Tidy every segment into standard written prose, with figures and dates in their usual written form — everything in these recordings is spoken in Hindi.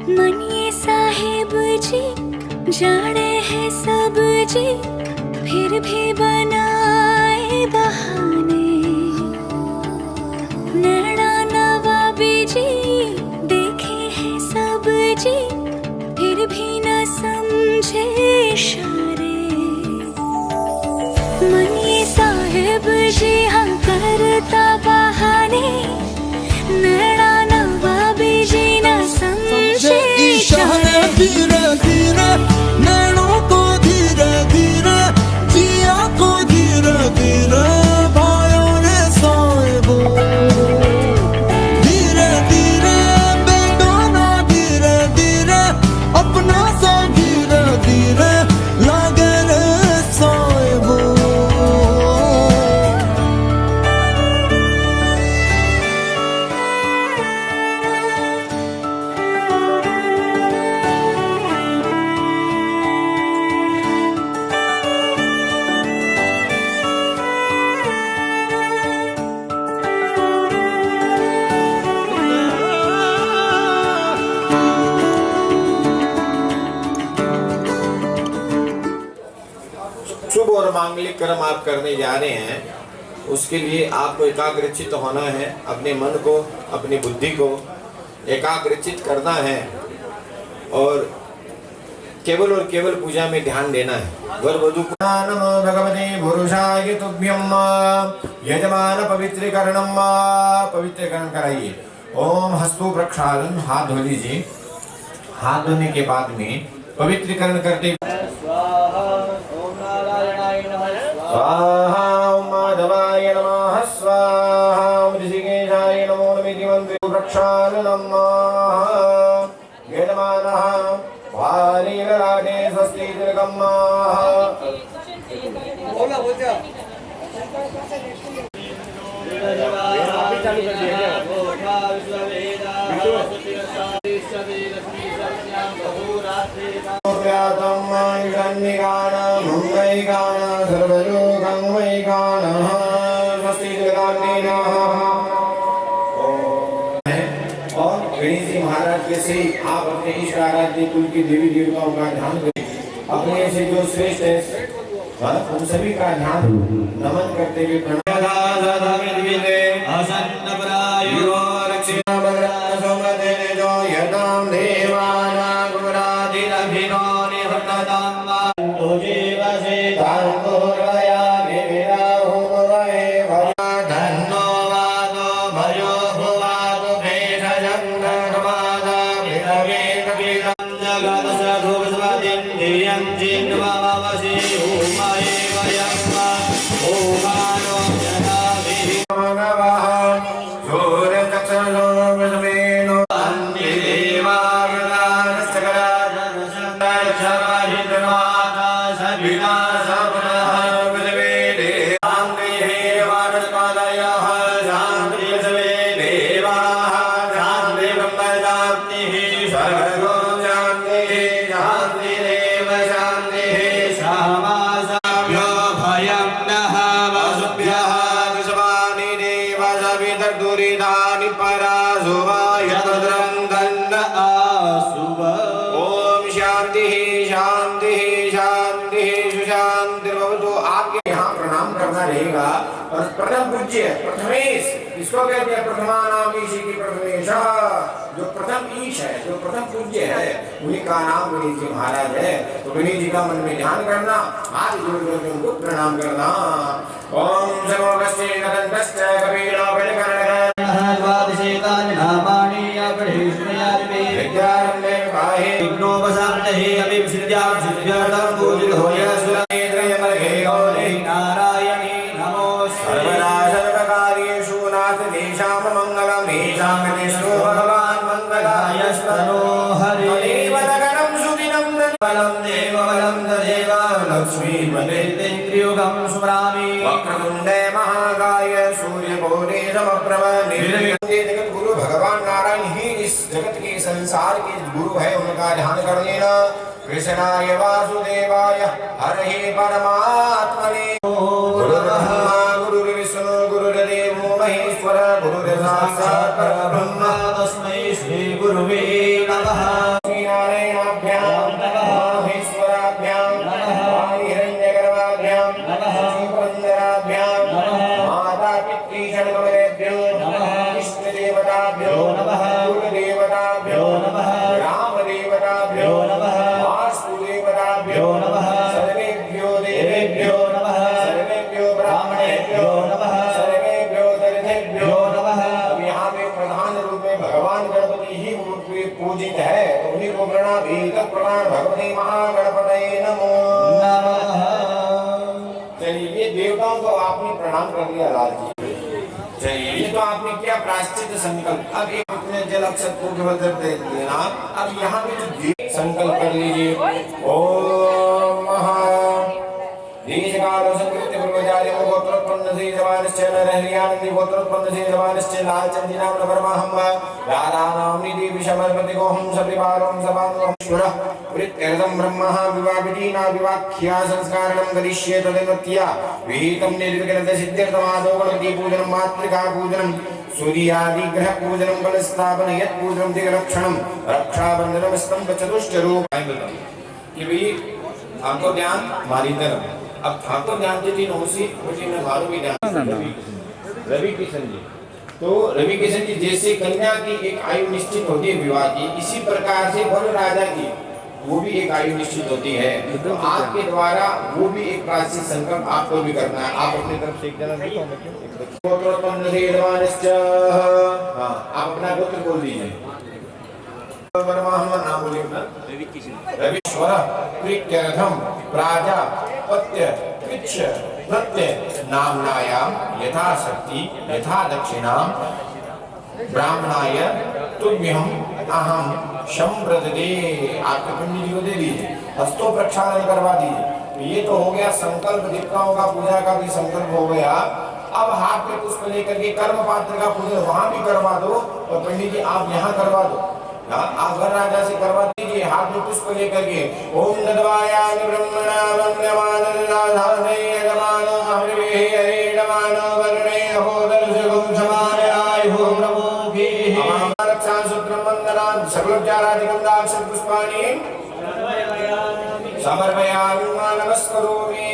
मनिए साहेब जी जाने हैं सब जी, फिर भी बनाए बहाने। नैना नवाबी जी देखे हैं सब जी, फिर भी न समझे इशारे। मनिए साहेब जी हाँ करता बहाने, नैना नवाबी जी न समझे इशारे। धीरे धीरे नैनों को धीरे धीरे, जिया को धीरे धीरे भाइयों ने साहिबो। धीरे धीरे बेगाना धीरे धीरे, अपना सा धीरे धीरे लागे रे साहिबो। शुभ और मांगलिक कर्म आप करने जा रहे हैं, उसके लिए आपको एकाग्रचित होना है। अपने मन को, अपनी बुद्धि को एकाग्रचित करना है और केवल पूजा में ध्यान देना है। वर वधु नमो भगवते पुरुषाय तुभ्यम। यजमान पवित्रीकरणम, पवित्रीकरण कराइए। ओम हस्तु प्रक्षालन, हाथ धो लीजिए। हाथ धोने के बाद में पवित्रीकरण करते स्वाहा, ओम माधवाय नमः स्वाहा, ओम ऋषिकेशाय नमो नमः। मंत्र प्रक्षालनम यजमानः वालीललाटे स्वस्ति दीर्घम्। और गणेश जी महाराज के से आप अपने ईश्वर आराध्य कुल की देवी देवताओं का ध्यान करें। अपने से जो श्रेष्ठ है उन सभी का ध्यान नमन करते हुए प्रणाम। ओम शांति शांति शांति सुशांति भवतु। आपके यहाँ प्रणाम करना रहेगा। और प्रथम पूज्य प्रथमेश, इसको कहते हैं प्रथमानाम ईश की प्रथमेश। जो प्रथम ईश है, जो प्रथम पूज्य है, उन्हीं का नाम गणेश जी महाराज है। तो गणेश जी का मन में ध्यान करना, हाथ जोड़ कर उनको प्रणाम करना। ओम समोगस्ते नदन्तश्च कपिलो बलिकर्णः द्वादशेतानि नामानि अपरिष्णयामि। विद्यारम्भे विवाहे विघ्नोपशान्तये अपि विसिद्ध्यां सिद्ध्यर्थं पूजितो यस्वनेत्रयमर्घे गौरी नारायणी नमोस्तुते। सर्वनाशकार्येषु नाथ देशां मङ्गलं देशां विष्णु भगवान् मङ्गलायस्तनो हरि। तदेव नगरं सुदिनं बलं देवबलं तदेव लक्ष्मी वदेतेन्द्रियोगं स्मरामि। वक्रतुण्डे महाकाय सूर्यकोटि समप्रभ निर्विघ्नं। जगत गुरु भगवान नारायण ही इस जगत के संसार के गुरु है, उनका ध्यान कर लेना। कृष्णाय वासुदेवाय हरे परमात्मने। गुरु ब्रह्मा गुरु विष्णु गुरुर्देवो महेश्वर गुरुर्साक्षात् परब्रह्म तस्मै श्री गुरुवे नमः। पूजित है तो उन्हीं को प्रणाम प्रणाम भगवते महागणपतये नमो नमः। चलिए ये देवताओं को आपने प्रणाम कर लिया लाल जी। चलिए ये तो आपने किया प्रायश्चित संकल्प। अब एक अपने जल अक्षत को दे देना। अब यहाँ पे जो संकल्प कर लीजिए। ओम महा दीर्घकाल संकृत्य पूर्वजार्य गोत्रोत्पन्न से जवानश्च नरहरियानंदी गोत्रोत्पन्न से जवानश्च लालचंदी नाम परमाहम रारानाम निधि विषमर्पति गोहं सपरिवारं सभानुश्वरः प्रीत्यर्थं ब्रह्मः विवापितीना विवाख्या संस्कारणं करिष्ये तदेवत्या विहितं निर्विघ्नता सिद्ध्यर्थमादौ गणपति पूजनं मातृका पूजनं सूर्यादि ग्रह पूजनं बलस्थापन यत् पूजनं दिग्रक्षणं रक्षाबंधनं स्तंभ चतुष्टरूप। कि भी हमको ध्यान मारी तरफ। अब ठाकुर ध्यान के तीन होशी उसी में मारो भी ध्यान। रवि किशन जी तो रवि किशन जी जैसे कन्या की एक आयु निश्चित होती है विवाह की, इसी प्रकार से वन राजा की वो भी एक आयु निश्चित होती है। तो आपके द्वारा वो भी एक प्राचीन संकल्प आपको भी करना है। आप अपनी तरफ से एक जना गोत्रोत्पन्न से जवानश्च, हाँ आप अपना गोत्र बोल दीजिए। नाम बोलिए अपना रविश्वर प्रीत्यर्थम प्राजापत्य कृच्छ प्रत्यय नामनायाम यथाशक्ति यथा दक्षिणाम ब्राह्मणाय तुभ्यं अहम संप्रददे। आपके पंडित जी को दे दीजिए, हस्तो प्रक्षालन करवा दीजिए। ये तो हो गया संकल्प, देवताओं का पूजा का भी संकल्प हो गया। अब हाथ में पुष्प लेकर के कर्म पात्र का पूजन वहां भी करवा दो और पंडित जी आप यहाँ करवा दो। आप घर राजा से करवा दीजिए हाथ में पुष्प लेकर के। ओम नद्वायामि ब्रह्मणा वन्द्यमानन्नाधाने यजमानो अमृवेहि हरे नमानो वरुणे अहोदर्शगुं समानयायुः प्रमोघे रक्षा सूत्रं वन्दनान् सर्वोपचारादिकं दाक्षं पुष्पाणि समर्पयामि नमस्करोमि।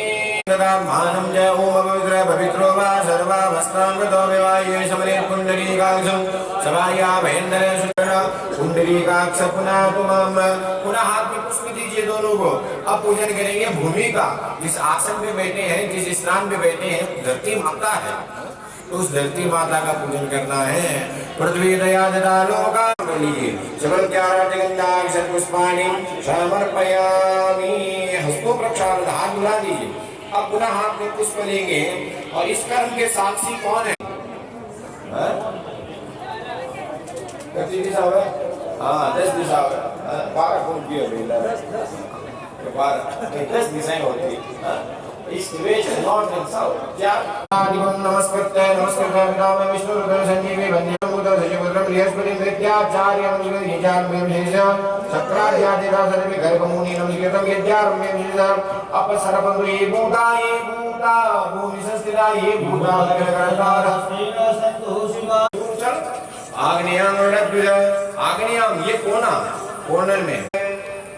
मानम जय ओम पवित्र पवित्रो वा सर्वावस्थांगतो विवाहे समरे कुंडलीकाक्षं समाया महेंद्र सुचना कुंडलीकाक्ष पुनः तुमम। पुनः हाथ में पुष्प दीजिए दोनों को। अब पूजन करेंगे भूमि का। जिस आसन पे बैठे हैं, जिस स्थान पे बैठे हैं धरती माता है, तो उस धरती माता का पूजन करना है। पृथ्वी दया ददा लोका कर लीजिए। सबल गंधा पुष्पाणि समर्पयामि। हस्तो प्रक्षालन हाथ मिला दीजिए। अब पुनः हाथ में पुष्प लेंगे और इस कर्म के साक्षी कौन है? कितनी दिशा है? हाँ 10 दिशा है। 12 कौन की है? 10 दिशाएं होती है। East west north and south. क्या नमस्कृत्य नमस्कृत्य पितामह विष्णु रुद्र संजीवी वंद्यं भूतं सचिवरुद्रं बृहस्पतिं विद्याचार्यं विद्याचार्यं विशेषं शक्राध्यादिता सर्वे गर्भमुनि नमस्कृतं विद्यारम्भं विशेषं अपसरबंधु ये भूता भूमि संस्थिता ये भूता जगन्नाथ स्नेह संतोषिमा आग्नेयं रद्विज आग्नेयं ये कोणन में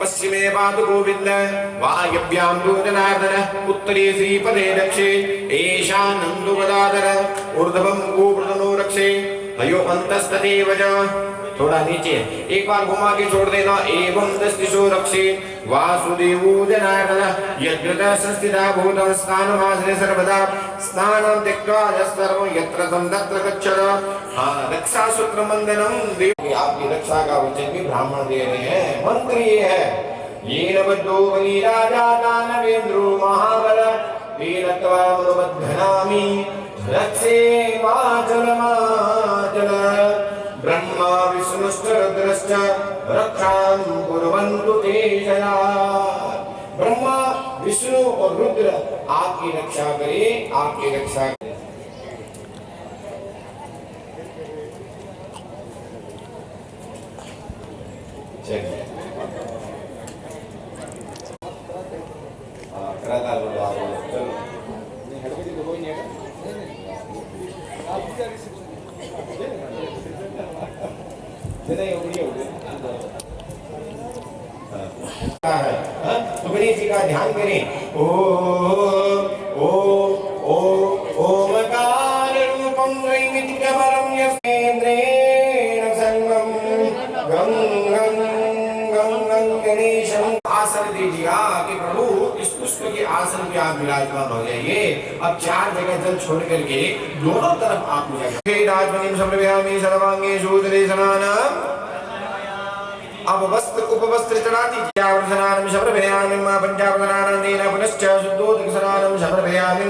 पश्चिमे पादु गोविंद वायव्यां दूतनार्दन उत्तरे श्रीपदे दक्षे ईशानं दुवदाधर ऊर्ध्वं गोवर्धनो रक्षे अयो अंतस्तदेव च। थोड़ा नीचे एक बार घुमा के छोड़ देना। एवं 10 दिशो रक्षे वासुदेवो जनार्दन यज्ञतः संस्थिता भूतं स्थानमाश्रय सर्वदा स्नानं त्यक्त्वा यस्सर्वं यत्र तं तत्र गच्छत। हाँ रक्षा सूत्र वंदनम देव। आपकी रक्षा का वचन भी ब्राह्मण दे रहे हैं। मंत्र ये है येन बद्धो बलि राजा दानवेन्द्रो महाबल वीरत्वा मनुबध्नामि रक्षे माचल ब्रह्मा विष्णुश्च रुद्रश्च रक्षां कुर्वन्तु ते जया। ब्रह्मा विष्णु और रुद्र आपकी रक्षा करे, आपकी रक्षा करे। चलिए चलो तो गणेश जी का ध्यान करें। ओ ओ ओ ओमकार रूपं त्रैविध्यपरं यस्मेन्द्रेण संगम गं गं गं गं गणेशं। आसन दीजिए कि प्रभु इस पुष्प के आसन पे आप विराजमान हो जाइए। अब 4 जगह जल छोड़ करके दोनों तरफ आप पूजा करें। राजमणिं समर्पयामि सर्वांगे शूद्रे सनानां अब वस्त्र उपवस्त्र चढ़ा दीजिए। आवरणानं समर्पयामि पंचावरणानं तेन पुनश्च शुद्धोदकस्नानं समर्पयामि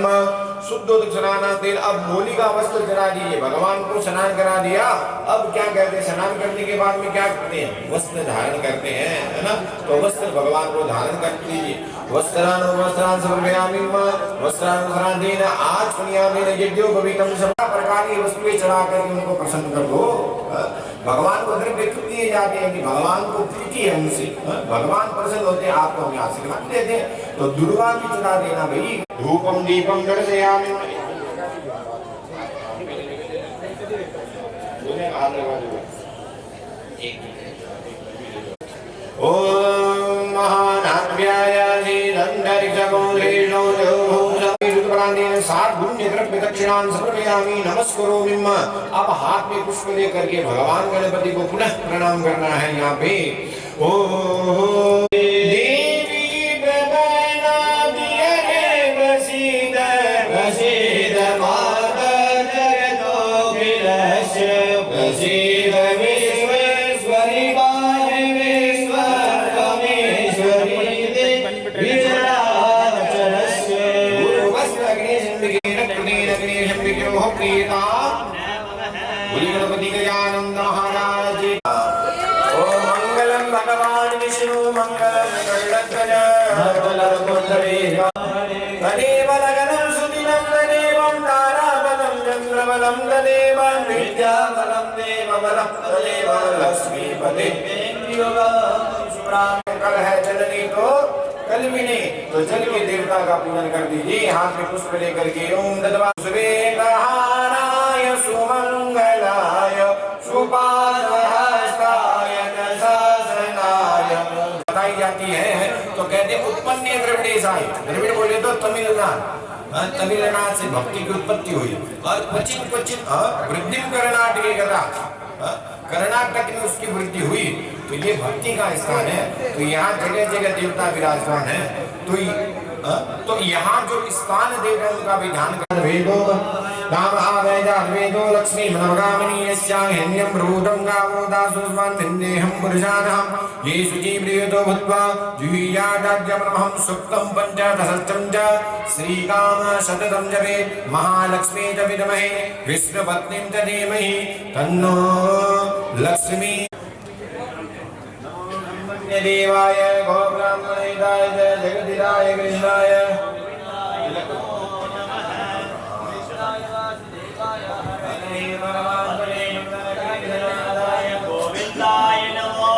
शुद्धोदकस्नानं तेन। अब मोली का वस्त्र चढ़ा दीजिए, भगवान को स्नान करा दिया। अब क्या कहते हैं, स्नान करने के बाद में क्या करते हैं, वस्त्र धारण करते हैं, है ना। तो वस्त्र भगवान को धारण कर दीजिए। वस्त्रान् वस्त्रान् समर्पयामि वस्त्रान् वस्त्रान् तेन आचमनीयामि यज्ञोपवीतं सब प्रकार की वस्तुएं चढ़ा करके उनको प्रसन्न कर दो। भगवान को द्रव्य क्यों दिए जाते हैं कि भगवान को प्रीति है उनसे, भगवान प्रसन्न होते हैं, आपको हम आशीर्वाद देते हैं। तो दुर्वा की चढ़ा देना भाई। धूपम दीपम दर्शयामि। ओम महानाव्याय सात पुण्य द्रव्य दक्षिणान समर्पयामि नमस्करोमि। अब हाथ में पुष्प लेकर के भगवान गणपति को पुनः प्रणाम करना है। यहाँ पे ओ देवी बबना दियरे वसीद वसीद माता जगतो विलस वसीद विश्वेश्वरी बाहे विश्वर रमेश्वरी गणपति गजानन महाराज। ओम मंगलम भगवान विष्णु मंगलम गरुड़ध्वज मंगलम कुंडलेश्वर तदेव लगनं सुदिनं तदेवं ताराबलं चन्द्रबलं तदेवं विद्याबलं देवबलं तदेव लक्ष्मीपते कल है जननी तो कल भी नहीं, तो जल के देवता का पूजन कर दीजिए। हाथ में पुष्प लेकर के ओम दद्वा सुवेदाय सुमंगलाय सुपादहस्ताय दशासनाय बताई जाती है। तो कहते उत्पन्न द्रविड़ेशाय, द्रविड़ बोले तो तमिलनाडु, तमिलनाडु से भक्ति की उत्पत्ति हुई। और क्वचित क्वचित वृद्धिम कर्णाटके गता, कर्नाटक में उसकी वृद्धि हुई। तो ये भक्ति का स्थान है। तो यहाँ जगह जगह देवता विराजमान है। तो यहाँ जो स्थान देवता उनका भी ध्यान कर। वेदो नाम आवेदात वेदो लक्ष्मी मनोगामिनी यस्याह्यन्यं प्रभूतं गावो दासोऽस्मान् भिन्नेहं पुरुषाणां ये शुचिप्रियतो भूत्वा जुहीयादाद्यमहं सुक्तं पञ्चदशं च श्रीकाम शततं जपेत् महालक्ष्मी च विद्महे विष्णुपत्नीं च धीमहि तन्नो लक्ष्मी। देवाय गो ब्राह्मणेताय जगदिदाय कृष्णाय गोविंदाय नमो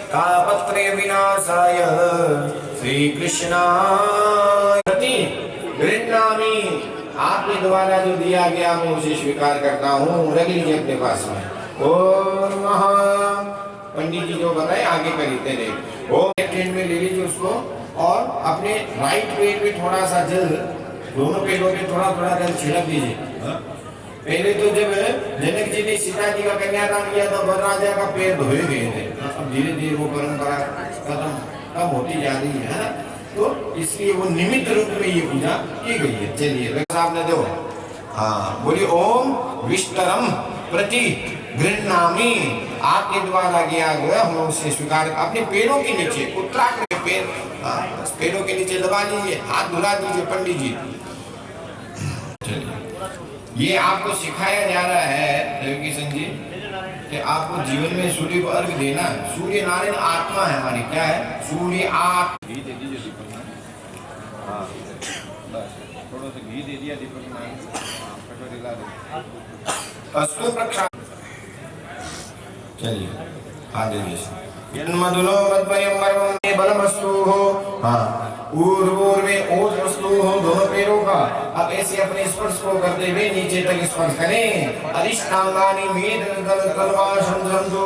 तापत्रे विनाशाय श्री कृष्णाय गृह्णामि। आपके द्वारा जो दिया गया मैं उसे स्वीकार करता हूँ। रख लीजिए अपने पास में। ओम महा पंडित जी जो बताए आगे खरीदते रहे। ओम एक ट्रेन में ले लीजिए उसको और अपने राइट पेट पे थोड़ा सा जल, दोनों पेटों पे थोड़ा थोड़ा जल छिड़क दीजिए। पहले तो जब जनक जी ने सीता जी का कन्यादान किया तो वरराजा का पैर धोए गए थे। अब धीरे धीरे वो परंपरा कम होती जा रही है ना। तो इसलिए वो निमित्त रूप में ये पूजा की गई है। चलिए साहब ने दो। हाँ बोलिए ओम विष्टरम प्रति गृह्णामि। आपके द्वारा किया गया हम उसे स्वीकार। अपने पैरों के नीचे उत्तराखंड के पैर, पैरों के नीचे दबा लीजिए, हाथ धुला दीजिए पंडित जी। ये आपको सिखाया जा रहा है रविकिशन जी कि आपको जीवन में सूर्य को अर्घ देना है। सूर्य नारायण आत्मा है हमारी। क्या है? सूर्य आत्मा। घी दे दीजिए दीपक में। हाँ बस थोड़ा सा घी दे दिया दीपक में। कटोरी ला दो। अस्तु प्रक्षा। चलिए हाँ दे दीजिए। जन्मदुलो मद्वयं वर्वं बलमस्तु हो। हाँ ऊर्ध्वोर्वे ओजमस्तु हो। दोनों पैरों का अब ऐसे अपने स्पर्श को करते हुए नीचे तक स्पर्श करें। अरिष्टांगानि मेद तलवार संसंतु।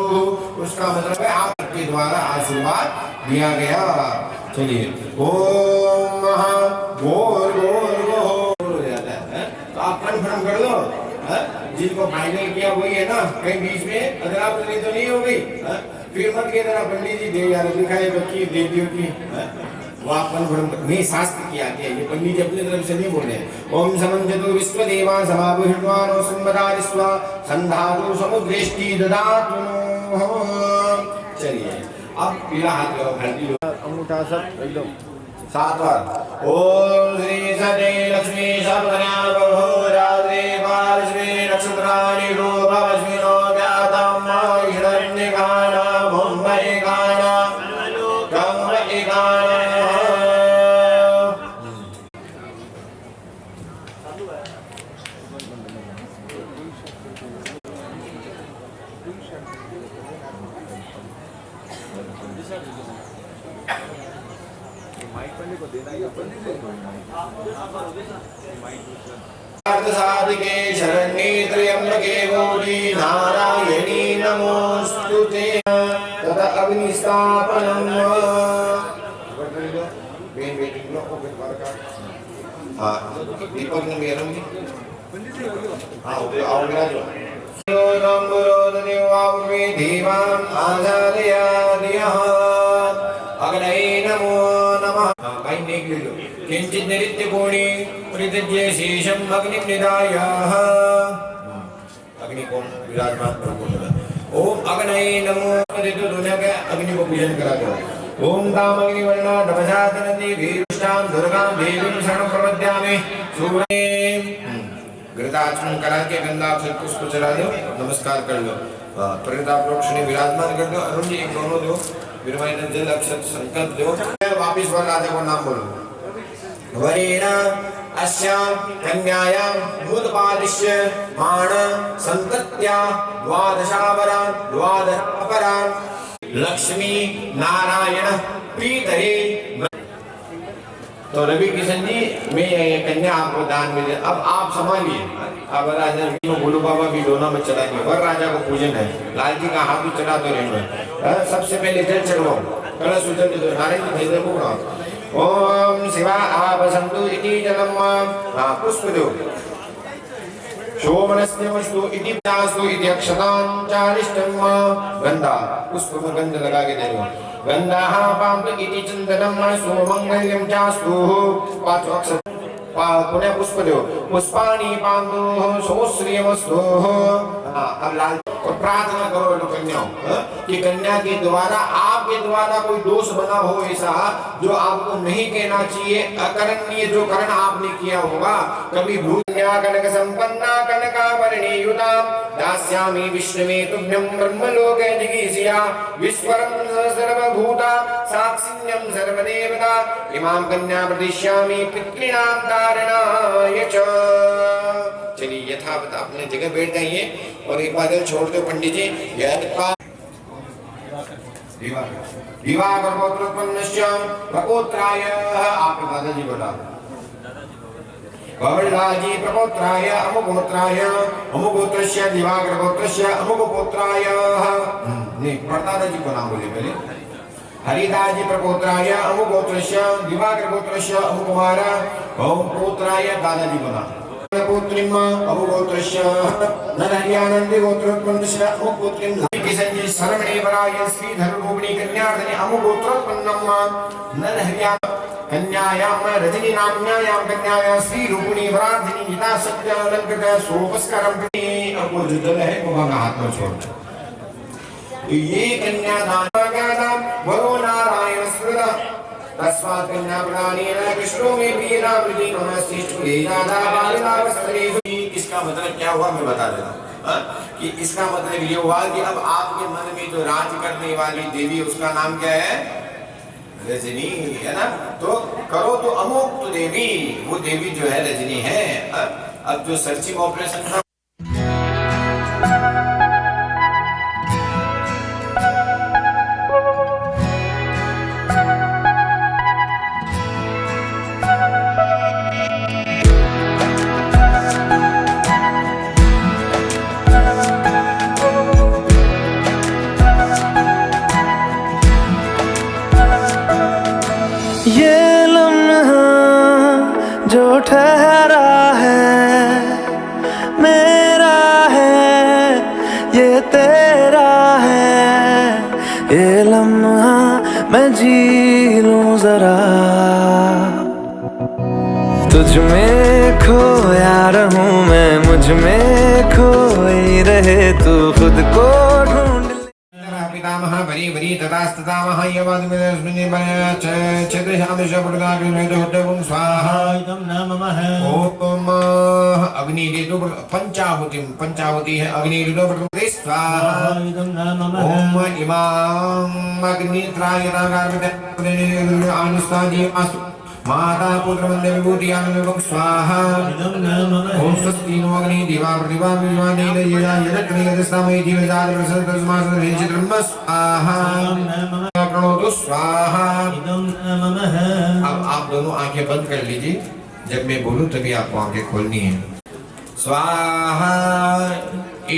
उसका मतलब है आपके द्वारा आशीर्वाद दिया गया। चलिए ओम महा गोर गोर हो जाता है। तो आप कन्फर्म कर लो। हाँ? जिनको फाइनल किया वही है ना, कहीं बीच में अदला बदली तो नहीं हो गई। हाँ? फिर मत के तरह पंडित जी दे यार दिखाए बच्ची देवियों की, वो अपन नहीं शास्त्र की आती है, ये पंडित जी अपनी तरफ से नहीं बोले। ओम समंजतु विश्व देवा समाभूषितवानो संवदारिस्व संधातु समुद्रेष्टि ददातु। चलिए अब पीला हाथ लगाओ, हल्दी लो, अंगूठा सब एकदम 7 बार। ओम श्री सदे लक्ष्मी सबकन्या राधे महालक्ष्मी नक्षत्राणि रूपवस्मि नो व्यातम ईश्वरण्य गाना मुंबई गाना गंगई गाना। साधिके शरण्ये त्र्यंबके गौरी नारायणी नमोस्तुते। तथा अग्निस्थापनम्। हाँ दीपक ने मेरा जी हाँ उधर आओ मेरा जो धीमान आधारयादियः अग्नये नमो नमः। कहीं नहीं लो किंचित नृत्य कोणी परित्यज्य शेषम अग्निं निधाय। अग्नि को विराजमान प्रभु। ओम अग्नये नमो अग्नि को पूजन करा दो। ओम ताम अग्निवर्णा नभसातनति भीष्टां दुर्गां देवीं शरणं प्रपद्यामि। सूर्ये घृताचमन करा के गंगा अक्षत पुष्प चढ़ा दो, नमस्कार कर लो, परिणता प्रोक्ष ने विराजमान कर दो। अरुण जी एक दोनों दो, विरमण जल अक्षत संकल्प दो। वापिस वर राजा को नाम बोलो। वरेण अस्यां कन्यायां मुदपादिश्य माण संतत्या द्वादशावरान् द्वादशापरान् लक्ष्मी नारायण प्रीतरे। तो रवि किशन जी मैं ये कन्या आपको दान में दे। अब आप संभालिए, अब राजा बोलो बाबा भी दोनों में चढ़ाएंगे। वर राजा को पूजन है, लाल जी का हाथ भी चढ़ा दो रहेंगे। सबसे पहले जल चढ़ाओ, कलश उजल दो, नारायण जी भेज दो। ओम शिवा आवसंतु इति जलम पुष्प दो। शोभनस्यमस्तु इति प्यास्तु इति अक्षतां चारिष्टं गंधा पुष्प में गंध लगा के दे दो। गंधाः पांपु इति चंदनं सोमंगल्यं चास्तु पांचों अक्षत पुनः पुष्प दो। पुष्पाणि पांपु सोश्रियमस्तु। अब लाल और प्रार्थना करो कन्याओं कि कन्या के द्वारा आपके द्वारा कोई दोष बना हो ऐसा जो आपको नहीं कहना चाहिए, अकरणीय जो कर्ण आपने किया होगा कभी भूल। कनक संपन्ना कनकाभरणीयुता दास्यामि विष्णुमे तुभ्यं ब्रह्मलोके जिगीषया विश्वरं सर्वभूता साक्षिण्यं सर्वदेवता इमां कन्या प्रतिष्यामि पितॄणां तारणाय च। चलिए यथावत अपने जगह बैठ जाइए और एक बादल छोड़ दो पंडित जी। दिवाकर गोत्रोत्पन्नस्य प्रकोत्राय आपके दादाजी बोला भवल्लाजी प्रकोत्राय अमुगोत्राय अमुगोत्रस्य दिवाकर गोत्रस्य अमुगोत्राय। नहीं दादाजी को नाम बोले पहले। हरिदाजी प्रकोत्राय अमुगोत्रस्य दिवाकर गोत्रस्य अमुकुमार अमुगोत्राय दादाजी को नाम। पुत्रिम अमुगोत्रस्य नरहरियानंदी गोत्रोत्पन्नस्य अमुगोत्रिम किसंजी शरमणे वराय श्रीधर रूपिणी कन्यार्धनि अमुगोत्रोत्पन्नम नरहरिया कन्यायां रजनी नाम्यायां कन्यायां श्री रूपिणी वरार्धिनी यथा सत्य अलंकृत सोपस्करम प्रति। अब वो जो दल है वो भागा हाथ में छोड़ दो। ये कन्यादान का नाम वरो नारायण स्मृता तस्मात् कन्या प्रदानेन कृष्णो में प्रियता वृद्धि नमस्तिष्ठु देदादा बालिकावस्थलेषु। इसका मतलब क्या हुआ मैं बता देता हूँ कि इसका मतलब ये हुआ कि अब आपके मन में जो राज करने वाली देवी उसका नाम क्या है? रजनी है ना। तो करो तो अमुक तो देवी, वो देवी जो है रजनी है। अब जो सर्चिंग ऑपरेशन था ये लम्हा जो ठहरा है मैं जी लूं जरा, तुझ में खोया रहूं मैं, मुझ में खोई रहे तू खुद को ढूंढ ले। पितामह बरी बरी तथास्ततामह यवद्मिदस्मिन् छत्रशादशपटदाग्निमेतहुड्डगुं स्वाहा इदं न ममः ओम अग्निदेवो पंचावती है अग्निदेवो स्वाहा इदं न ममः ओम इमाम अग्नित्रायणागारमिदं अनुस्ताजीमास्तु माता पुत्र मंदे विभूति आनंद स्वाहा इदं न ममः ओम स्वस्ति नो अग्नि दिवा प्रतिभा विद्वान यदा यदग्नि यदस्तामय जीवजात प्रसन्नतस्मात् चित्रम स्वाहा प्रणोतु स्वाहा इदं न ममः। अब आप दोनों आंखें बंद कर लीजिए, जब मैं बोलूं तभी आपको आंखें खोलनी है। स्वाहा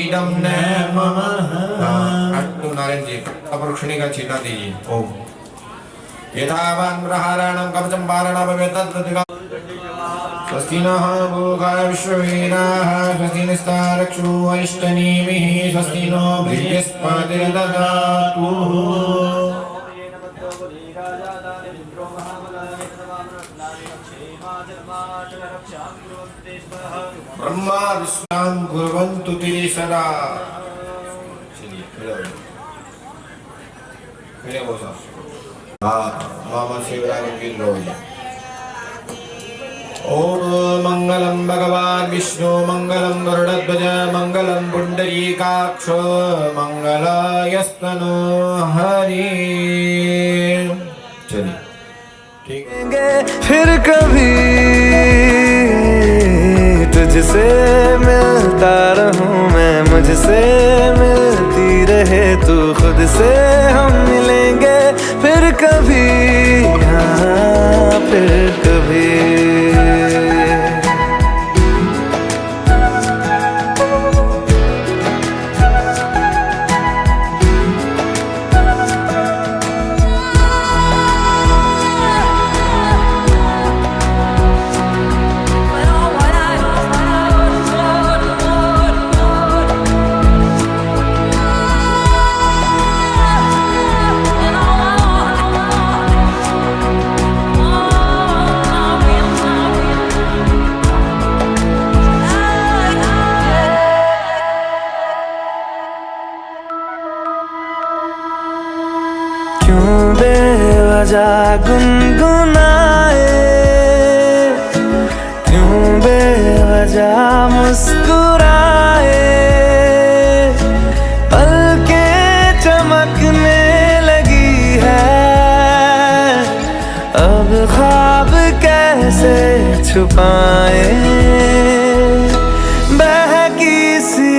इदं न ममः। अट्टू नारायण जी अपरोक्षणी का छीटा दीजिए। ओम यथावान् प्रहाराणां कवचं वारणा स्वस्ति नः भूखा विश्ववेदाः स्वस्ति नस्तारक्षो अरिष्टनेमिः स्वस्ति नो बृहस्पतिर्दधातु। ब्रह्मा विश्वां कुर्वन्तु ते सदा। चलिए खड़े हो साहब। हाँ मामा शिवराज की लोई। ओम मंगलम भगवान विष्णु मंगलम गरुड़ध्वज मंगलम पुंडरीकाक्ष मंगलायस्तनो हरि। चलिए ठीक फिर कभी तुझसे मिलता रहूं मैं, मुझसे मिलती रहे तू खुद से, हम मिलेंगे फिर कभी, हाँ फिर कभी। क्यों बेवजह गुनगुनाए, क्यों बेवजह मुस्कुराए, पलकें चमकने लगी है, अब ख्वाब कैसे छुपाए, बहकी सी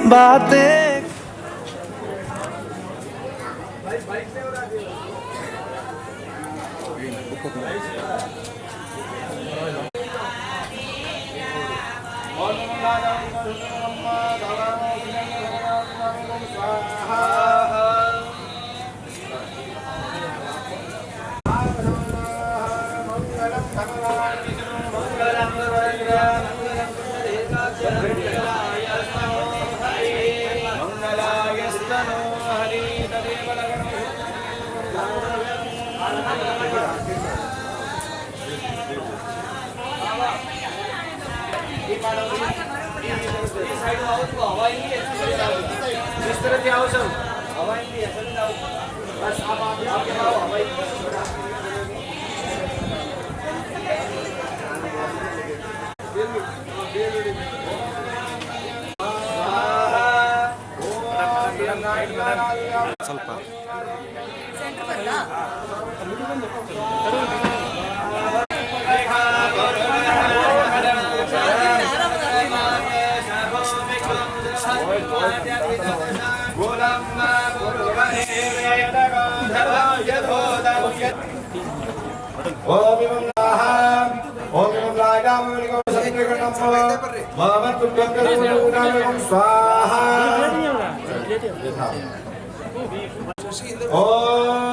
बातें।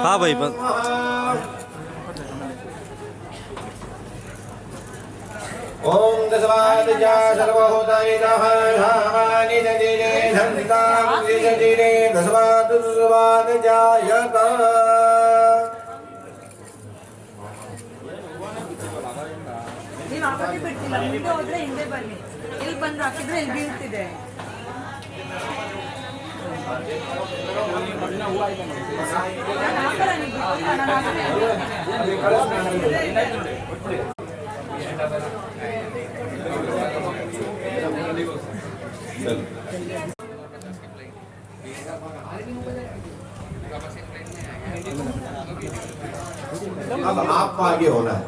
हाँ भाई ओम दशवादजा सर्वभूतानिदः धामानि ददिने धन्तां दशवादजायत। ಪರವಾಗಿಲ್ಲ ಮುಂದೆ ಹೋದ್ರೆ ಹಿಂದೆ ಬನ್ನಿ ಇಲ್ಲಿ ಬಂದು ಹಾಕಿದ್ರೆ ಇಲ್ಲಿ ಬೀಳ್ತಿದೆ ನಾನು ಹಾಕಲ್ಲ ನೀವು ನಾನು अब आपको आगे होना है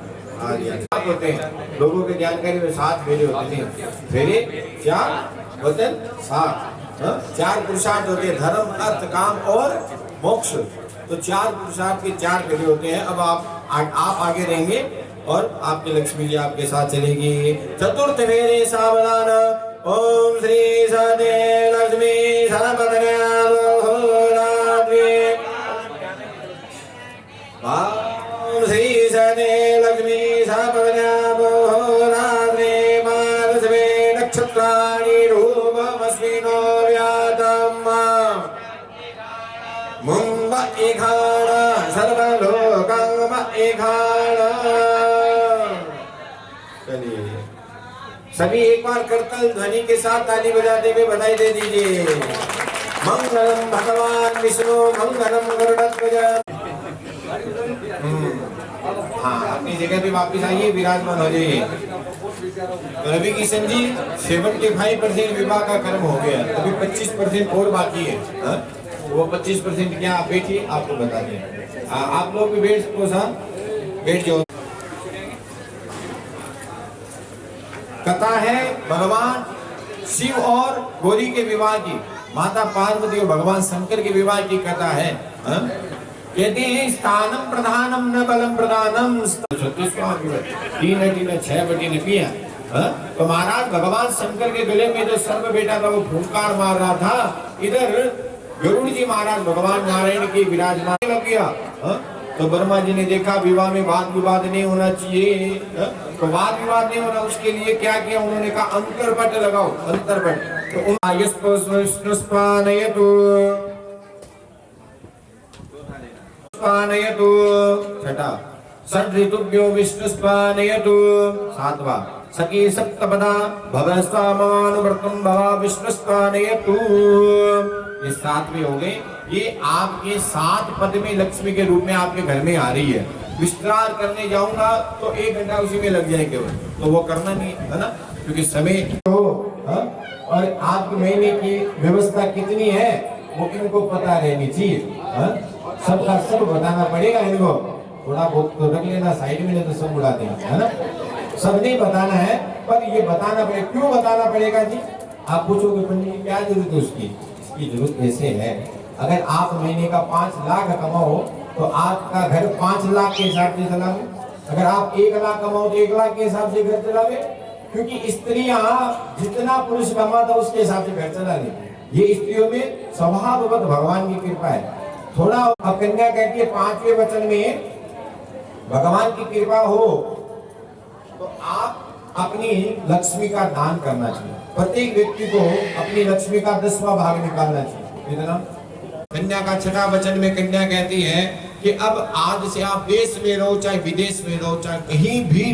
साथ होते हैं लोगों की जानकारी में साथ फेरे होते हैं फेरे चार वचन सात चार पुरुषार्थ होते हैं धर्म अर्थ काम और मोक्ष तो चार पुरुषार्थ के चार फेरे होते हैं अब आप आगे रहेंगे और आपकी लक्ष्मी जी आपके साथ चलेगी चतुर्थ फेरे सावधान ओम श्री सदे लक्ष्मी सरपदने ओम श्री सदे लक्ष्मी सरपदने मानसवे नक्षत्राणि रूपमस्मिनो व्यातम् मुम्ब एघाण सर्वलोकम एघाण चलिए सभी एक बार करतल ध्वनि के साथ ताली बजाते हुए बधाई दे दीजिए मंगलम भगवान विष्णु मंगलम गरुड़ध्वज हाँ अपनी जगह पे वापस आइए विराजमान हो जाइए रवि किशन जी 75% विवाह का कर्म हो गया अभी 25% और बाकी है हा? वो 25% क्या आप बैठिए आपको बता दें आप लोग भी बैठ जाओ कथा है भगवान शिव और गौरी के विवाह की माता पार्वती और भगवान शंकर के विवाह की कथा है कहते हैं स्थानम प्रधानम न बलम प्रधानम 3 पिया तो महाराज भगवान शंकर के गले में जो सर्प बैठा था वो फूंकार मार रहा था इधर गरुड़ जी महाराज भगवान नारायण की विराजमान लग गया तो ब्रह्मा जी ने देखा विवाह में वाद विवाद नहीं होना चाहिए तो वाद विवाद नहीं होना उसके लिए क्या किया उन्होंने कहा अंतरपट लगाओ अंतरपट तो छठा षड ऋतुभ्यो विष्णुस्पानयतु सातवां सखी सप्तपदा भवस्वामानुव्रतम भवा विष्णुस्पानयतु ये 7वें हो गए ये आपके 7 पद में लक्ष्मी के रूप में आपके घर में आ रही है विस्तार करने जाऊंगा तो 1 घंटा उसी में लग जाए केवल तो वो करना नहीं है ना क्योंकि समय हो और आपके महीने की व्यवस्था कितनी है वो इनको पता रहनी चाहिए सबका सब बताना पड़ेगा इनको थोड़ा बहुत तो रख लेना साइड में नहीं तो सब उड़ा देंगे है ना सब नहीं बताना है पर ये बताना पड़ेगा क्यों बताना पड़ेगा जी आप पूछोगे पंडित क्या जरूरत है उसकी जरूरत ऐसे है अगर आप महीने का 5 लाख कमाओ तो आपका घर 5 लाख के हिसाब से चलावे अगर आप 1 लाख कमाओ तो 1 लाख के हिसाब से घर चलावे क्योंकि स्त्रियां जितना पुरुष कमाता उसके हिसाब से घर चला लेती ये स्त्रियों में स्वभाववत भगवान की कृपा है थोड़ा अब कन्या कहती है 5वें वचन में भगवान की कृपा हो तो आप अपनी लक्ष्मी का दान करना चाहिए प्रत्येक व्यक्ति को अपनी लक्ष्मी का 10वां भाग निकालना चाहिए कितना कन्या का 6ठा वचन में कन्या कहती है कि अब आज से आप देश में रहो चाहे विदेश में रहो चाहे कहीं भी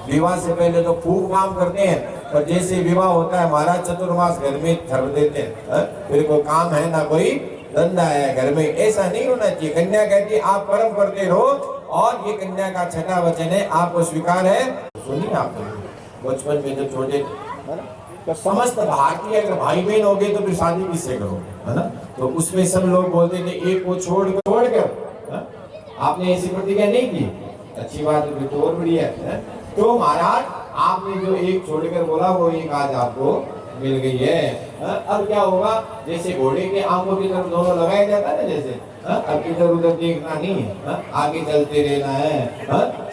विवाह से पहले तो खूब काम करते हैं और जैसे विवाह होता है महाराज चतुर्मास घर में धर देते हैं फिर कोई काम है ना कोई धंधा है घर में ऐसा नहीं होना चाहिए कन्या कहती है आप कर्म करते रहो और ये कन्या का 6ठा वचन है आपको स्वीकार है सुनिए आप बचपन में जब छोटे तो समस्त भारतीय अगर भाई बहन हो गए तो फिर शादी किससे करो है ना तो उसमें सब लोग बोलते थे एक को छोड़ कर आपने ऐसी प्रतिज्ञा नहीं की अच्छी बात है तो और बढ़िया है तो महाराज आपने जो एक छोड़कर बोला वो एक आज आपको मिल गई है अब क्या होगा जैसे घोड़े के आंखों की तरफ दोनों लगाया जाता है ना जैसे अब इधर उधर देखना नहीं है आगे चलते रहना है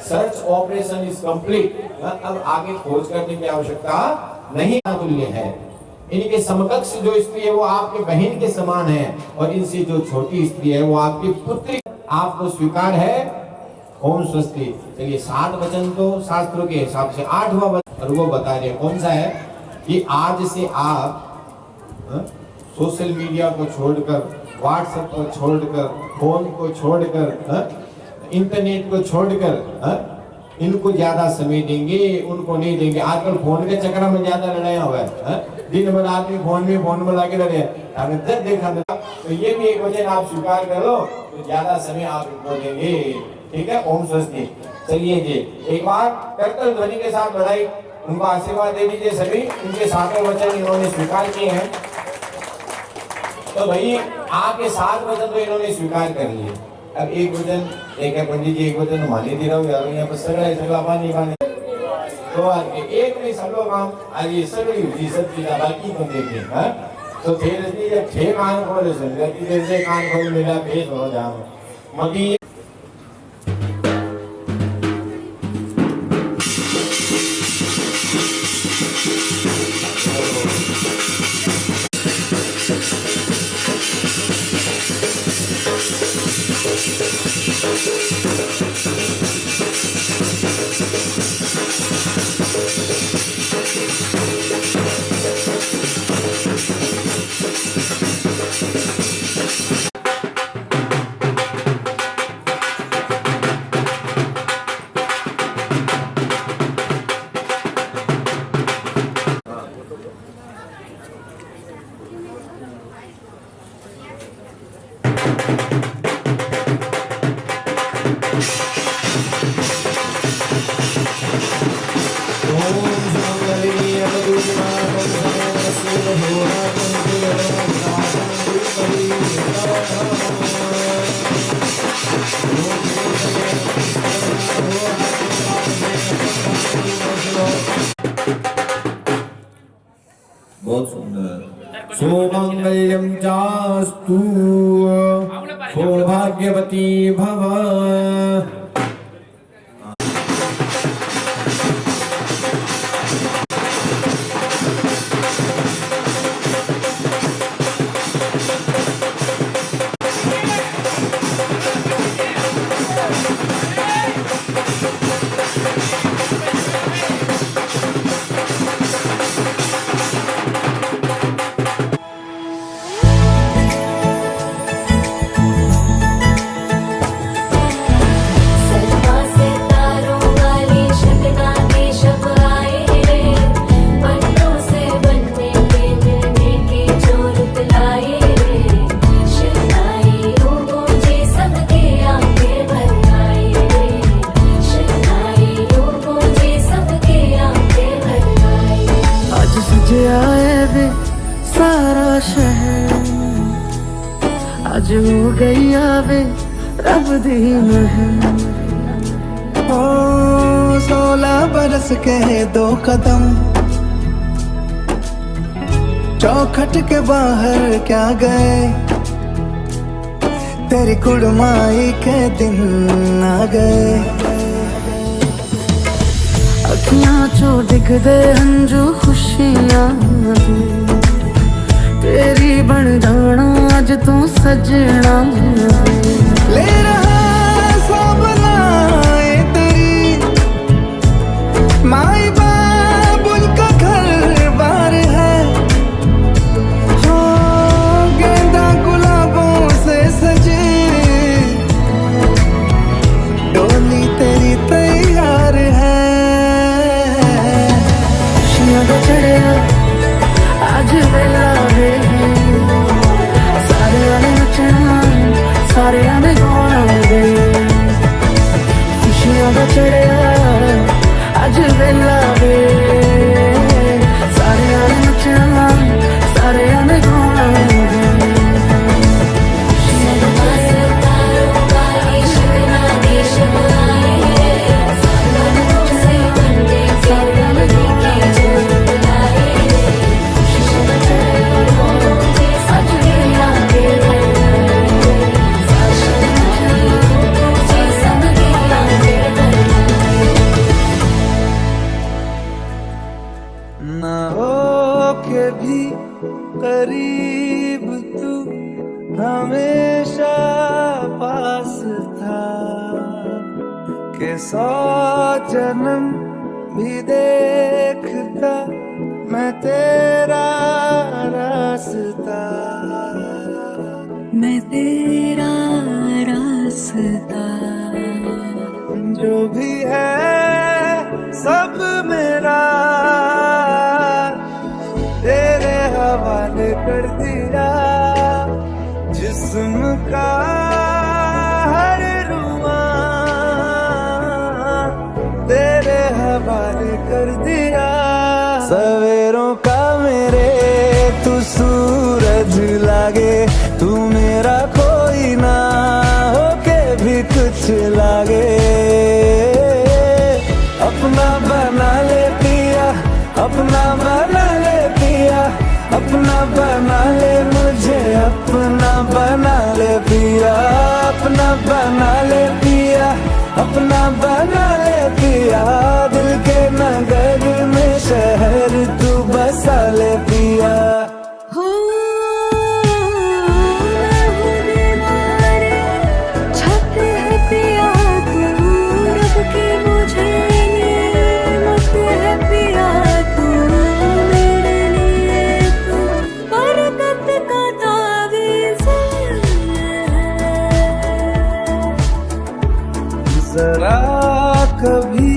सर्च ऑपरेशन इज कंप्लीट अब आगे खोज करने की आवश्यकता नहीं तुल्य है इनके समकक्ष जो स्त्री है वो आपके बहन के समान है और इनसे जो छोटी स्त्री है वो आपकी पुत्री आपको स्वीकार है ओम स्वस्ति चलिए 7 वचन तो शास्त्रों के हिसाब से 8वां वचन और वो बता रहे कौन सा है कि आज से आप सोशल मीडिया को छोड़कर व्हाट्सएप को छोड़कर फोन को छोड़कर इंटरनेट को छोड़कर इनको ज्यादा समय देंगे, उनको नहीं देंगे। आजकल फोन के चक्कर में ज्यादा लड़ाया हुआ है। दिन भर आदमी फोन में लगे रहे, अगर जब देखा तो ये भी एक वचन आप स्वीकार कर लो, तो ज्यादा समय आप इनको देंगे। ठीक है, ओम स्वस्ति। चलिए जी, एक बार करतल ध्वनि के साथ बधाई, उनको आशीर्वाद दे दीजिए सभी। उनके सातों वचन इन्होंने स्वीकार किए हैं, तो भाई आपके 7 वचन तो इन्होंने स्वीकार कर लिए। अब एक वचन, एक है पंडित जी, एक वचन मान ही दे रहा हूँ यार, यहाँ पर सगड़ा पानी तो आगे एक नहीं सब लोग हम आज ये सगड़ी हुई सब चीज़ बाकी को देखें। हाँ, तो फिर जब 6 कान खोले सुन से कान खोल मिला फेस हो जाओ मगी। बहुत सुंदर। सौमंगल्यं चास्तु सौभाग्यवती भव। सारा शहर आज हो गई आवे रब दी महर। 16 बरस के 2 कदम चौखट के बाहर क्या गए, तेरी कुड़माई के दिन आ गए। अखियां चो दिखदे हंजू खुशियां तेरी बन जाना अज तू सजना। ले रहा सब नाए तेरी माई बाबुल का घर बार है। हो गेंदा गुलाबों से सजे डोली तेरी तैयार है। खुशियां का चढ़िया आज वेला वे, सारे आने नचना सारे आने गाना वे। खुशियां का चढ़िया आज वेला वे, सारे आने नचना सारे आने गाना वे। ना हो के भी करीब तू हमेशा पास था, के 100 जन्म भी देखता मैं तेरा रास्ता। मैं तेरा रास्ता जो भी है कर दिया, जिस्म का हर रुआ तेरे हवाले कर दिया। सवेरों का मेरे तू सूरज लागे, तू मेरा कोई ना होके भी कुछ लागे। अपना बना ले पिया, अपना बना ले पिया, अपना बना ले मुझे, अपना बना ले पिया, अपना बना ले पिया, अपना बना ले पिया। दिल के नगर में शहर तू बसा ले पिया। हो मैं हूँ दीवारे, छत है पिया तू, रब की मुझे नेमत है पिया तू, मेरे लिए तू बरकत का तावीज़ है। जरा कभी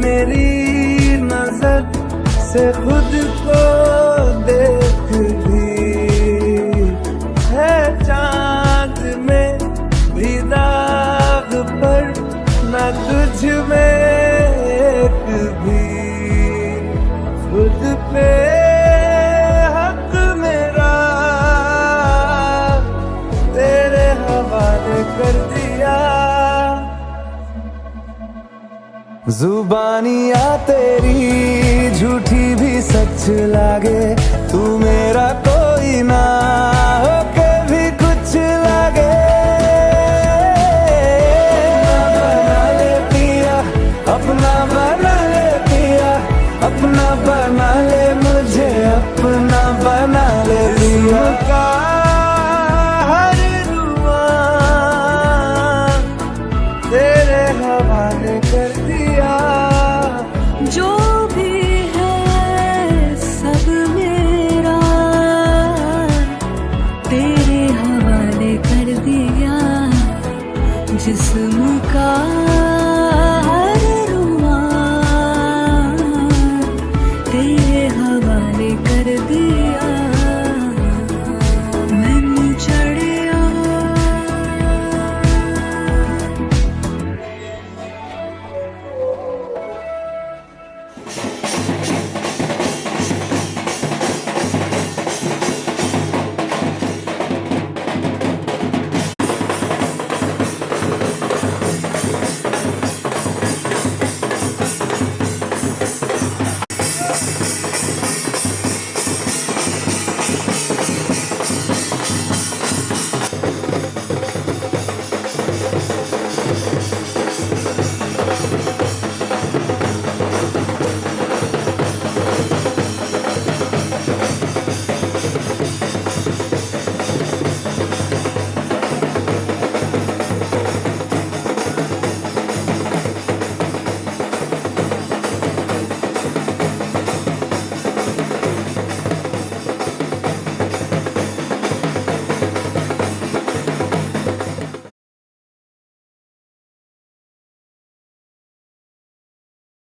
मेरी नजर से खुद को देख भी, है चांद में भी दाग पर न तुझ में एक भी। खुद पे हक मेरा तेरे हवाले कर दिया। जुबानियाँ तेरी झूठी भी सच लागे, तू मेरा कोई ना